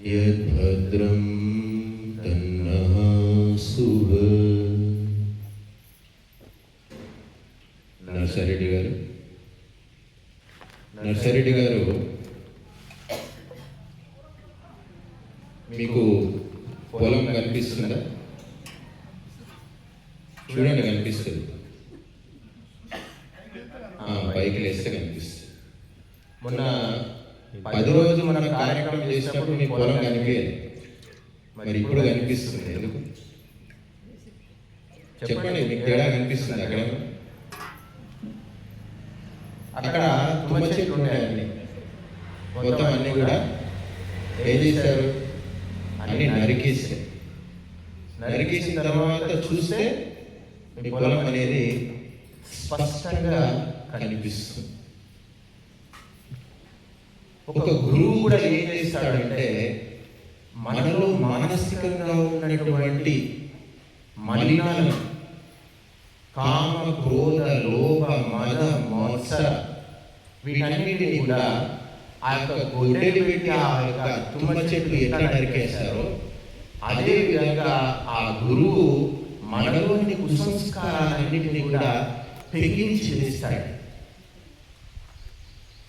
యద్భద్రం తన్నః శుభ. నర్సారెడ్డి గారు మీకు పొలం కనిపిస్తుందా? చూడండి, కనిపిస్తుంది. బైక్లు వేస్తే కనిపిస్తుంది. మొన్న 10 రోజులు మనం కార్యక్రమం చేసినప్పుడు మీ పొలం కనిపించలేదు, మరి ఇప్పుడు కనిపిస్తుంది. ఎందుకు చెప్పండి, మీకు తేడా కనిపిస్తుంది? అక్కడ తుమ్మ చెట్లు ఉన్నాయండి, మొత్తం అన్నీ కూడా ఏం చేశారు? అన్ని నరికేసిన తర్వాత చూస్తే మీ పొలం అనేది స్పష్టంగా కనిపిస్తుంది. ఒక గురువు కూడా ఏం చేస్తాడంటే మనలో మానసికంగా ఉన్నటువంటి మలినాలను, కామ క్రోధ లోభ మద మత్సర, వీటన్నిటిని కూడా ఆ యొక్క గొడ్డలి పెట్టి ఆ యొక్క తుమ్మ చెట్లు ఎట్లా నరికేశారో అదే విధంగా ఆ గురువు మనలోని కుసంస్కారాలన్నింటినీ కూడా పెగించి వేస్తాడు.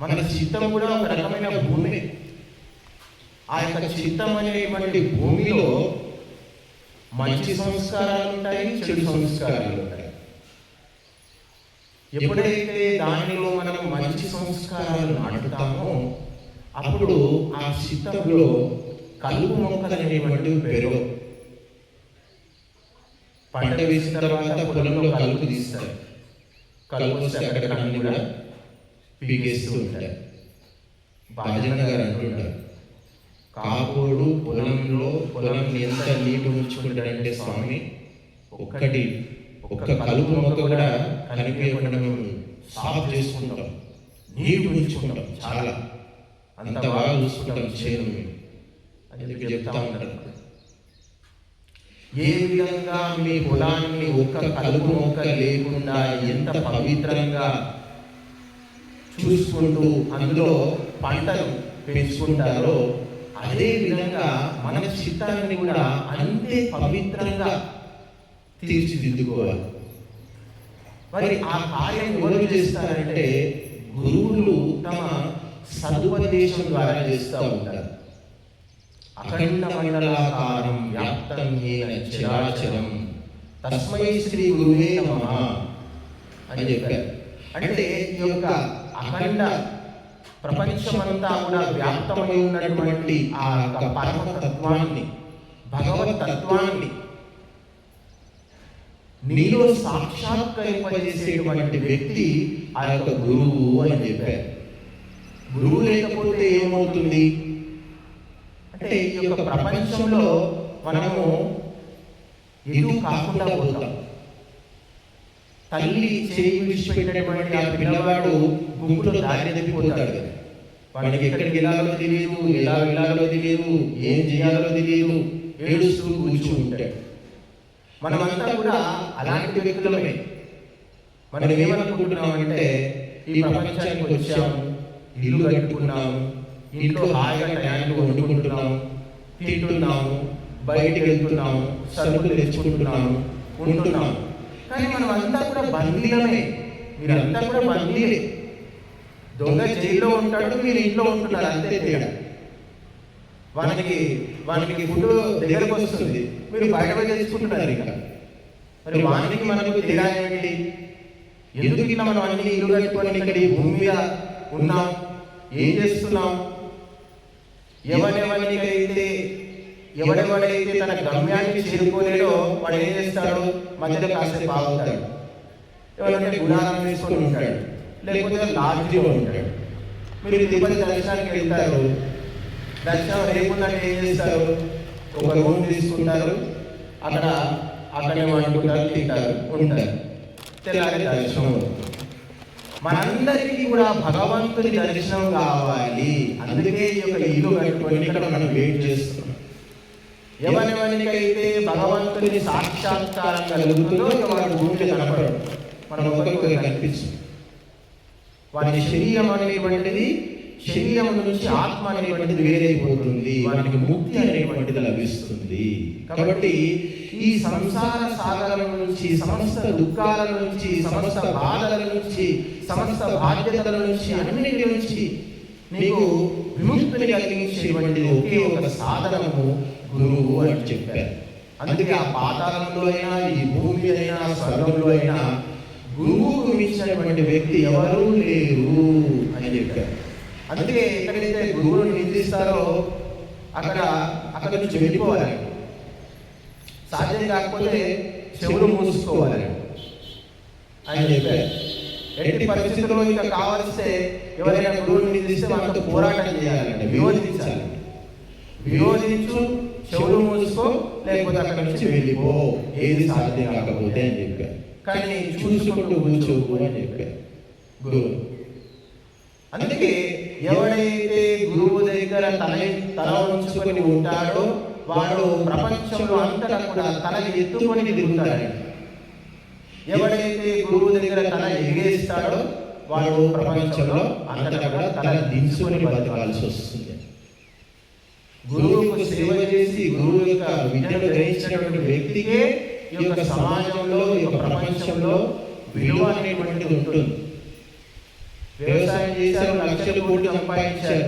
మన చిత్తం కూడా ఒక రకమైన భూమి. ఆ యొక్క చిత్తం అనేటువంటి భూమిలో మంచి సంస్కారాలు ఉంటాయి, చెడు సంస్కారాలు ఉంటాయి. ఎప్పుడైతే దానిలో మనం మంచి సంస్కారాలు నాటుతామో అప్పుడు ఆ చిత్తంలో కలుపు మొక్కలు అనేటువంటివి పెరగవు. పంట వేసిన తర్వాత పొలంలో కలుపు తీస్తారు. కలుపు వస్తే అక్కడ అన్ని కూడా పీకేస్తూ ఉంటారు. బాజన్న గారు అంటుంటారు, కాపోడు పొలం ఎంత నీటి ఉంచుకుంటాడంటే స్వామి, ఒక్క కలుపు మొక్క కూడా కనిపించకుండా మేము సాఫ్ చేసుకుంటాం, నీటి ఉంచుకుంటాం, చాలా అంత బాగా చూసుకుంటాం చేను అని చెప్పి చెప్తా ఉంటారు. ఏ విధంగా మీ పొలాన్ని ఒక్క కలుపు మొక్క లేకుండా ఎంత పవిత్రంగా చూసుకుంటూ అందులో పంటలు పెంచుకుంటారో అదే విధంగా మన చిత్తాన్ని కూడా అంతే పవిత్రంగా తీర్చిదిద్దుకోవాలి. మరి ఆ కార్యం ఎవరు చేస్తారంటే గురువులు తమ సదుపదేశం ద్వారా చేస్తూ ఉంటారు. అఖండ మండలాకారం వ్యాప్తం ఏన చరాచరం తస్మై శ్రీ గురువే నమః అని చెప్పారు. అంటే ఈ యొక్క అఖండ ప్రపంచమంతా కూడా వ్యాప్తమై ఉన్నటువంటి ఆ యొక్క పరమతత్వాన్ని, భగవత్ తత్వాన్ని నీలో సాక్షాత్కరింపజేసేటువంటి వ్యక్తి ఆ యొక్క గురువు అని చెప్పారు. గురువు లేకపోతే ఏమవుతుంది అంటే ఈ యొక్క ప్రపంచంలో మనము ఎటు కాకుండా పోతాం. తల్లి చేయి విడిచిపెట్టినటువంటి ఆ పిల్లవాడు గుంపులో దారి తప్పిపోతాడు. వాడికి ఎక్కడికి వెళ్ళాలో తెలియదు, ఎలా వెళ్ళాలో తెలియదు, ఏం చేయాలో తెలియదు, ఏడుస్తూ కూర్చు ఉంటాడు. మనమంతా కూడా అలాంటి వ్యక్తులమే. మనం ఏమనుకుంటున్నామంటే ఈ ప్రపంచానికి వచ్చాము, ఇల్లు కట్టుకున్నాము, ఇంట్లో హాయిగా టయానికి వండుకుంటున్నాము, తింటున్నాము, బయటికి వెళ్తున్నాము, సరుకులు తెచ్చుకుంటున్నాము, ఉంటున్నాము. కానీ మనం అంతా కూడా బందీలమే. మీరంతా కూడా బందీలే. దొంగ జైల్లో ఉంటాడు, మీరు ఇంట్లో ఉంటున్నారు, అంతే తేడా. వానికి ఫుడ్ దగ్గరకు వస్తుంది, మీరు బయట తెచ్చుకుంటున్నారు. ఇక మరి వానికి మనకు తేడా ఏమిటి? ఎందుకు ఇలా మనం అన్ని ఇల్లు కట్టుకొని ఇక్కడ ఈ భూమి మీద ఉన్నాం, ఏం చేస్తున్నాం? ఎవడెవడైతే తన గమ్యాన్ని చేరుకోలేడో వాడు ఏం చేస్తాడు? మధ్యలో కాసేపు ఆగుతాడు, ఎవరంటే గుడారం వేసుకొని ఉంటాడు, లేకపోతే లాడ్జిలో ఉంటాడు. మీరు తిరుపతి దర్శనానికి వెళ్తారు, దర్శనం లేకుండానే ఏం చేస్తారు? ఒక రూమ్ తీసుకుంటారు, అక్కడే వండుకుంటారు, తింటారు, ఉంటారు, తెల్లారి దర్శనం. మనందరికీ కూడా భగవంతుని దర్శనం కావాలి. అందుకే ఈ యొక్క ఇల్లు కట్టుకొని ఇక్కడ మనం వెయిట్ చేస్తున్నాం. ఎవరికైతే భగవంతుని సాక్షాత్కారం కలుగుతుందో వాడు భూమిలో కనపడడు, మనం ఒకరికి కనిపిస్తుంది. వారి శరీరం అనేటువంటిది శరీరం నుంచి ఆత్మ అనేటువంటిది వేరైపోతుంది, వానికి ముక్తి అనేటువంటిది లభిస్తుంది. కాబట్టి ఈ సంసార సాగరం నుంచి, సమస్త దుఃఖాల నుంచి, సమస్త బాధల నుంచి, సమస్త బాధ్యతల నుంచి, అన్నిటి నుంచి నీకు విముక్తిని కలిగించేటువంటిది ఒకే ఒక సాధనము గురువు అని చెప్పారు. అందుకే ఆ పాతాళంలో అయినా, ఈ భూమి మీద అయినా, స్వర్గంలో అయినా గురువుకు మించినటువంటి వ్యక్తి ఎవరూ లేరు అని చెప్పారు. అందుకే ఎక్కడైతే గురువును నిందిస్తారో అక్కడ నుంచి వెళ్ళిపోవాలి. సాధ్యం కాకపోతే చెవులు మూసుకోవాలి అని చెప్పారు. ఎట్టి పరిస్థితుల్లో ఇంకా కావాల్స్తే ఎవరైనా గురువుని నిందిస్తే వాళ్ళతో పోరాటం చేయాలంటే విరోధించాలి. విరోధించు, చెవులు మూసుకో, లేకపోతే అక్కడ నుంచి వెళ్ళిపో, ఏది సాధ్యం కాకపోతే అని చెప్పారు. కానీ చూసుకుంటూ కూర్చోకు అని చెప్పారు గురువు. అందుకే ఎవడైతే గురువు దగ్గర తల ఉంచుకొని ఉంటాడో వాడు ప్రపంచంలో అంతటా కూడా తల ఎత్తుకొని తిరుగుతాడు. ఎవడైతే గురువు దగ్గర తల ఎగేస్తాడో వాడు ప్రపంచంలో అంతటా కూడా తల దించుకొని బతకాల్సి వస్తుంది. గురువుకు సేవ చేసి గురువు యొక్క విద్యను గ్రహించినటువంటి వ్యక్తికే ఈ యొక్క సమాజంలో, ఈ యొక్క ప్రపంచంలో విలువ అనేటువంటిది ఉంటుంది. వ్యవసాయం చేశారు, లక్షలు కోట్లు సంపాదించారు.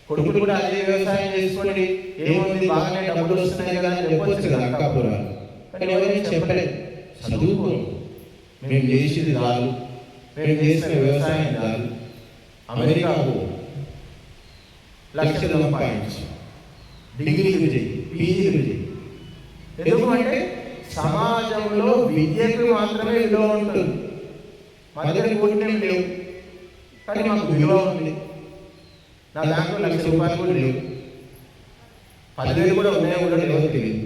కొడుకులు కూడా అదే వ్యవసాయం చేసుకొని ఏముంది బాగానే డబ్బులు వస్తున్నాయి కదా అని చెప్పొచ్చు కదా అక్కాపురాలు. కానీ ఎవరైనా చెప్పలేదు, చదువుకోను, మేము చేసేది రాదు, మేము చేసిన వ్యవసాయం రాదు, అమెరికాకు లక్షలు సంపాదించు, డిగ్రీలు చేయి, పీజీలు చేయి. ఎందుకంటే సమాజంలో విద్యకు మాత్రమే విలువ ఉంటుంది. మా దగ్గర కోట్లేం లేవు, కానీ మాకు విలువ ఉంది. నా బ్యాంకులో ₹1,00,000 కూడా లేవు, 10,000 కూడా ఉన్నాయో కూడా లేవో తెలియదు.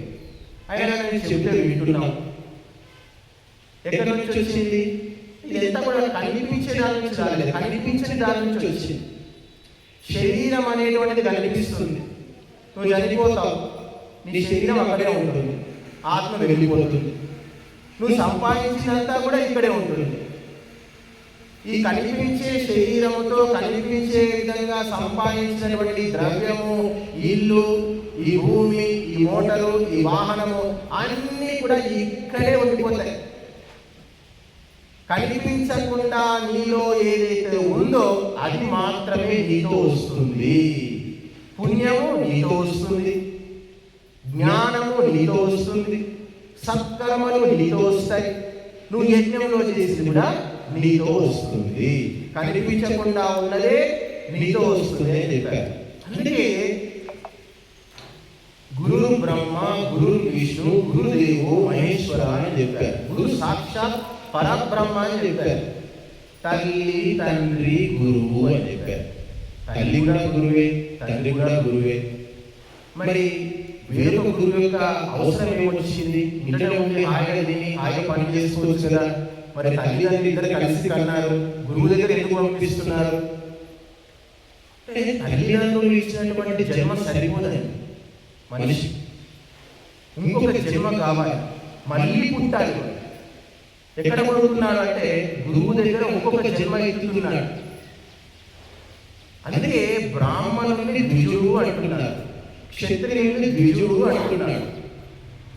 అయినా నేను చెప్తే వింటున్నాం. ఎక్కడి నుంచి వచ్చింది? ఇదంతా కూడా కనిపించే దాని నుంచి రాలేదు, కనిపించని దాని నుంచి వచ్చింది. శరీరం అనేటువంటిది కనిపిస్తుంది, నువ్వు చనిపోతావు, నీ శరీరం అక్కడే ఉంటుంది, ఆత్మ వెళ్ళిపోతుంది. నువ్వు సంపాదించినంతా కూడా ఇక్కడే ఉంటుంది. ఈ కనిపించే శరీరముతో కనిపించే విధంగా సంపాదించినటువంటి ద్రవ్యము, ఇల్లు, ఈ భూమి, ఈ మోటారు, ఈ వాహనము అన్నీ కూడా ఇక్కడే ఉండిపోతాయి. కనిపించకుండా నీలో ఏదైతే ఉందో అది మాత్రమే నీతో వస్తుంది. పుణ్యము నీతో వస్తుంది, జ్ఞానము నీతో వస్తుంది, సత్కర్మలు నీతో వస్తాయి, నువ్వు యజ్ఞంలో చేసి కూడా నీతో వస్తుంది. కనిపించకుండా ఉన్నదే నీతో వస్తుంది అని చెప్పారు. అందుకే గురు బ్రహ్మ, గురు విష్ణు, గురుదేవో మహేశ్వర అని చెప్పారు. గురు సాక్షాత్ పరబ్రహ్మ అని చెప్పారు. తల్లి, తండ్రి, గురువు అని చెప్పారు. తల్లి కూడా గురువే, తండ్రి కూడా గురువే. మరి వేరొక గురువు యొక్క అవసరం ఏమొచ్చింది? ఇంట్లో ఉండి హాయిగా తిని హాయిగా పని చేసుకోవచ్చు కదా. మరి తల్లిదండ్రులు ఇద్దరు కలిసి కన్నారు, గురువు దగ్గర ఎందుకు పంపిస్తున్నారు? తల్లిదండ్రులు ఇచ్చినటువంటి జన్మ సరిపోదని మనిషి ఇంకొక జన్మ కావాలి, మళ్ళీ పుట్టాలి. ఎక్కడ పడుతున్నాడు అంటే గురువు దగ్గర ఇంకొక జన్మ ఎత్తుతున్నాడు. అందుకే బ్రాహ్మణుని ద్విజుడు అంటున్నారు, క్షత్రియుని ద్విజుడు అంటున్నాడు,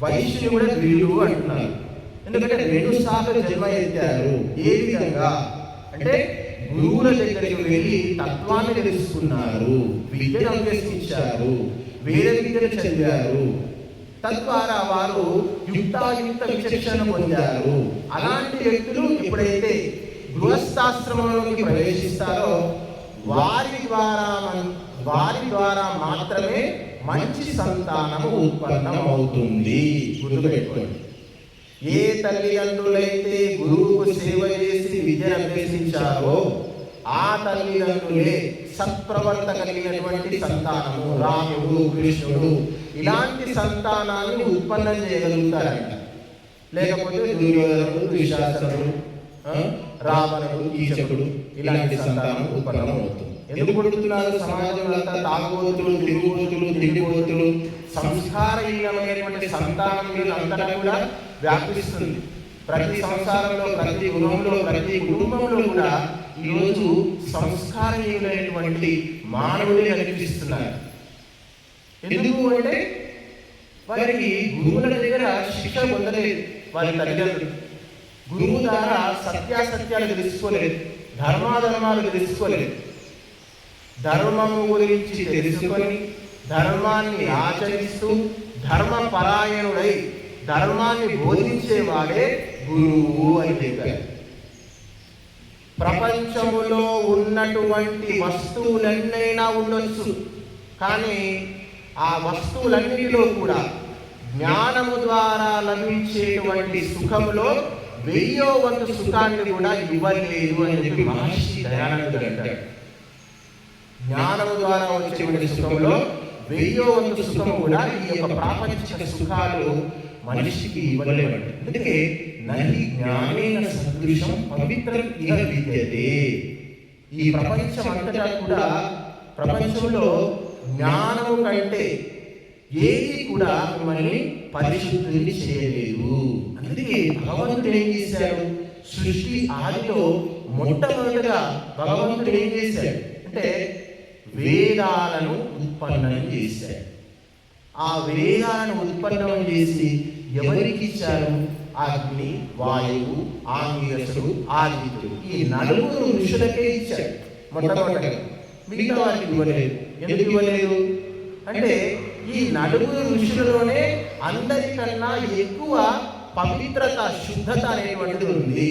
వైశ్యుని కూడా ద్విజుడు అంటున్నారు. ఎందుకంటే 2 సార్లు జన్మ ఎత్తారు. ఏ విధంగా అంటే గురువుల దగ్గరికి వెళ్ళి తత్వాన్ని తెలుసుకున్నారు, విద్యను అభ్యసించారు, వేద విద్యను చదివారు. తద్వారా వారు యుక్తాయుక్త విచక్షణ పొందారు. అలాంటి వ్యక్తులు ఎప్పుడైతే గృహస్థాశ్రమంలోకి ప్రవేశిస్తారో వారి ద్వారా మాత్రమే మంచి సంతానము ఉత్పన్నం అవుతుంది. గుర్తుపెట్టుకోండి. ఏ తల్లిదండ్రులైతే గురువుకు సేవ చేసి విద్యను అభ్యసించారో ఆ తల్లిదండ్రులే సత్ప్రవర్తన కలిగినటువంటి సంతానము, రాముడు, కృష్ణుడు ఇలాంటి సంతానాన్ని ఉత్పన్నం చేయగలుగుతారంట. లేకపోతే దుర్యోధనుడు, దుశ్శాసనుడు, రావణుడు, కీచకుడు ఇలాంటి సంతానం ఉత్పన్నం అవుతుంది. ఎందుకు పుడుతున్నారు? సమాజంలో అంతా తాగుబోతులు, తిరుగుబోతులు, తిండిబోతులు, సంస్కారహీనమైనటువంటి సంతానం అంతటా కూడా వ్యాపిస్తుంది. ప్రతి సంసారంలో, ప్రతి గృహంలో, ప్రతి కుటుంబంలో కూడా ఈరోజు సంస్కారహీనులైనటువంటి మానవులే కనిపిస్తున్నారు. ఎందుకు అంటే వారికి గురువుల దగ్గర శిక్ష పొందలేదు. వారి తల్లిదండ్రులు గురువు ద్వారా సత్యాసత్యాలు తెలుసుకోలేదు, ధర్మాధర్మాలు తెలుసుకోలేదు. ధర్మము గురించి తెలుసుకొని ధర్మాన్ని ఆచరిస్తూ ధర్మపరాయణుడై ధర్మాన్ని బోధించేవాడే గురువు అని చెప్పారు. ప్రపంచములో ఉన్నటువంటి వస్తువులన్నైనా ఉండొచ్చు, కానీ ఆ వస్తువులన్నిటిలో కూడా జ్ఞానము ద్వారా లభించేటువంటి సుఖములో 1000వ వంతు సుఖాన్ని కూడా ఇవ్వలేదు అని చెప్పి మహర్షి దయానందుడు అంటాడు. జ్ఞానము ద్వారా వచ్చేటువంటి సుఖంలో 1000వ వంతు సుఖము కూడా ఈ యొక్క ప్రాపంచిక సుఖాలు మనిషికి ఇవ్వలేవండి. అందుకే నహి జ్ఞానేన సదృశం పవిత్రం ఇహ విద్యతే. ఈ ప్రపంచం అంతటా కూడా ప్రపంచంలో జ్ఞానము కంటే ఏది కూడా మిమ్మల్ని పరిశుద్ధుని చేయలేదు. అందుకే భగవంతుడు ఏం చేశాడు? సృష్టి ఆదిలో మొట్టమొదటిగా భగవంతుడు ఏం చేశాడు అంటే వేదాలను ఉత్పన్నం చేశాడు. ఆ వేదాలను ఉత్పన్నం చేసి ఎవరికి ఇచ్చారు? అగ్ని, వాయువు, ఆంగిరసుడు, ఆదిత్యుడు, ఈ 4 ఋషులకే ఇచ్చాడు మొట్టమొదటిగా. మిగతా వారికి ఇవ్వలేదు. ఎందుకు ఇవ్వలేదు అంటే ఈ 4 ఋషులలోనే అందరికన్నా ఎక్కువ పవిత్రత, శుద్ధత అనేటువంటిది ఉంది.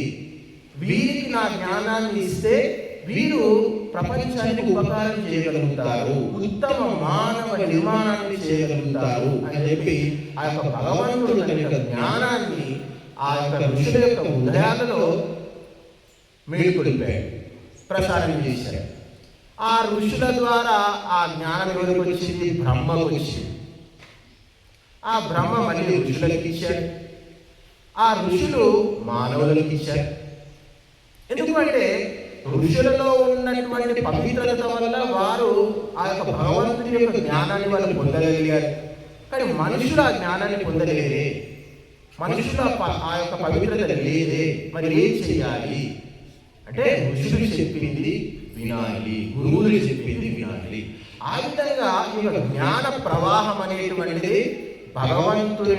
వీరికి నా జ్ఞానాన్ని ఇస్తే వీరు ప్రపంచానికి ఉపకారం చేయగలుగుతారు, ఉత్తమ మానవ నిర్మాణాన్ని చేయగలుగుతారు అని చెప్పి ఆ యొక్క భగవంతుడు తన యొక్క జ్ఞానాన్ని ఆ యొక్క ఋషుల యొక్క హృదయాలలో మేలుకొలిపాడు, ప్రసారం చేశాడు. ఆ ఋషుల ద్వారా ఆ జ్ఞానం ఎవరికి వచ్చింది? బ్రహ్మకు వచ్చింది. ఆ బ్రహ్మ మళ్ళీ ఋషులకు ఇచ్చాడు, ఆ ఋషులు మానవులకు ఇచ్చారు. ఎందుకంటే ఋషులలో ఉన్నటువంటి పవిత్రత వల్ల వారు ఆ యొక్క భగవంతుని యొక్క జ్ఞానాన్ని వాళ్ళు పొందగలిగారు. కానీ మనుషులు ఆ జ్ఞానాన్ని పొందలేదే, మనుషులు ఆ యొక్క పవిత్రత లేదే. మరి ఏం చేయాలి అంటే ఋషులు చెప్పింది వినాలి, గురువులు చెప్పింది వినాలి. ఆ విధంగా ఈ యొక్క జ్ఞాన ప్రవాహం అనేటువంటిది భగవంతుని